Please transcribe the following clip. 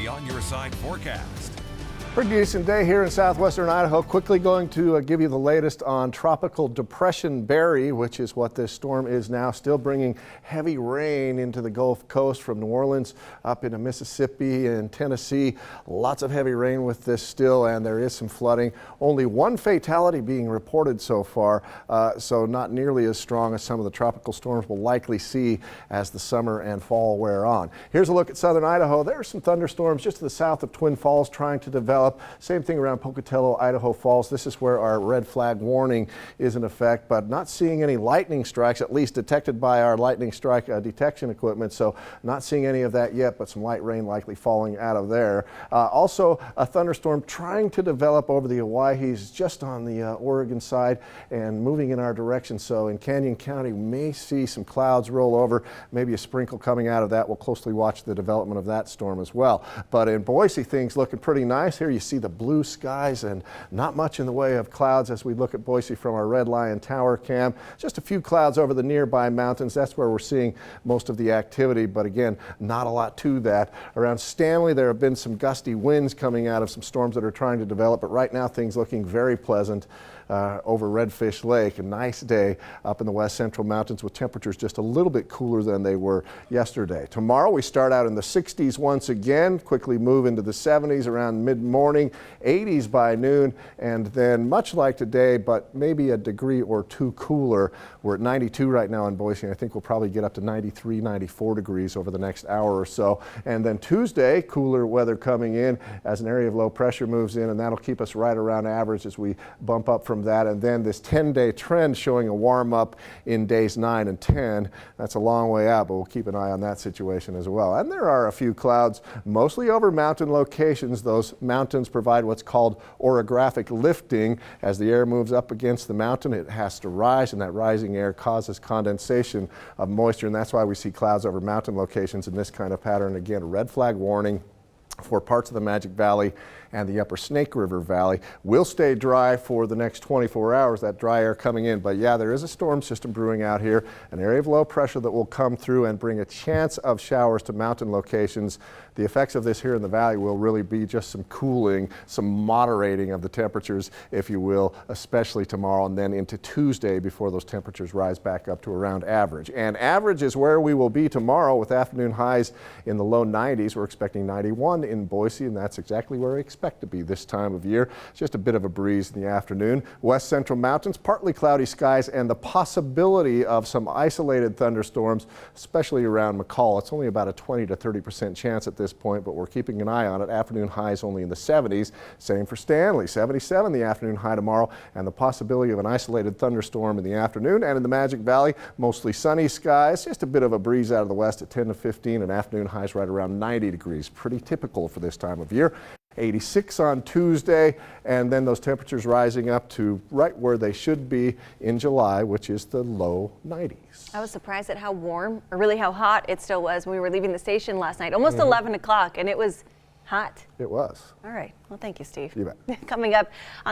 the On Your Side forecast. Pretty decent day here in southwestern Idaho. Quickly going to give you the latest on Tropical Depression Barry, which is what this storm is now. Still bringing heavy rain into the Gulf Coast from New Orleans up into Mississippi and Tennessee. Lots of heavy rain with this still, and there is some flooding. Only one fatality being reported so far, so not nearly as strong as some of the tropical storms we'll likely see as the summer and fall wear on. Here's a look at southern Idaho. There are some thunderstorms just to the south of Twin Falls trying to develop. Same thing around Pocatello, Idaho Falls. This is where our red flag warning is in effect, but not seeing any lightning strikes, at least detected by our lightning strike detection equipment. So not seeing any of that yet, but some light rain likely falling out of there. Also a thunderstorm trying to develop over the Owyhees just on the Oregon side and moving in our direction. So in Canyon County, we may see some clouds roll over, maybe a sprinkle coming out of that. We'll closely watch the development of that storm as well. But in Boise, things looking pretty nice. Here you see the blue skies and not much in the way of clouds as we look at Boise from our Red Lion Tower cam. Just a few clouds over the nearby mountains. That's where we're seeing most of the activity, but again, not a lot to that. Around Stanley, there have been some gusty winds coming out of some storms that are trying to develop, but right now things looking very pleasant. Over Redfish Lake. A nice day up in the west central mountains with temperatures just a little bit cooler than they were yesterday. Tomorrow we start out in the 60s once again, quickly move into the 70s around mid-morning, 80s by noon, and then much like today, but maybe a degree or two cooler. We're at 92 right now in Boise, and I think we'll probably get up to 93, 94 degrees over the next hour or so. And then Tuesday, cooler weather coming in as an area of low pressure moves in, and that'll keep us right around average as we bump up from that. And then this 10-day trend showing a warm up in days 9 and 10. That's a long way out, but we'll keep an eye on that situation as well. And there are a few clouds, mostly over mountain locations. Those mountains provide what's called orographic lifting. As the air moves up against the mountain, it has to rise, and that rising air causes condensation of moisture, and that's why we see clouds over mountain locations in this kind of pattern. Again, a red flag warning for parts of the Magic Valley and the upper Snake River Valley. Will stay dry for the next 24 hours, that dry air coming in. But yeah, there is a storm system brewing out here, an area of low pressure that will come through and bring a chance of showers to mountain locations. The effects of this here in the valley will really be just some cooling, some moderating of the temperatures, if you will, especially tomorrow and then into Tuesday before those temperatures rise back up to around average. And average is where we will be tomorrow with afternoon highs in the low 90s. We're expecting 91 in Boise, and that's exactly where we expect to be this time of year. Just a bit of a breeze in the afternoon. West central mountains, partly cloudy skies, and the possibility of some isolated thunderstorms, especially around McCall. It's only about a 20 to 30% chance at this point, but we're keeping an eye on it. Afternoon highs only in the 70s. Same for Stanley, 77 the afternoon high tomorrow, and the possibility of an isolated thunderstorm in the afternoon. And in the Magic Valley, mostly sunny skies, just a bit of a breeze out of the west at 10 to 15, and afternoon highs right around 90 degrees. Pretty typical for this time of year. 86 on Tuesday, and then those temperatures rising up to right where they should be in July, which is the low 90s. I was surprised at how warm, or really how hot it still was when we were leaving the station last night. Almost 11 o'clock, and it was hot. It was. All right. Well, thank you, Steve. You bet. Coming up on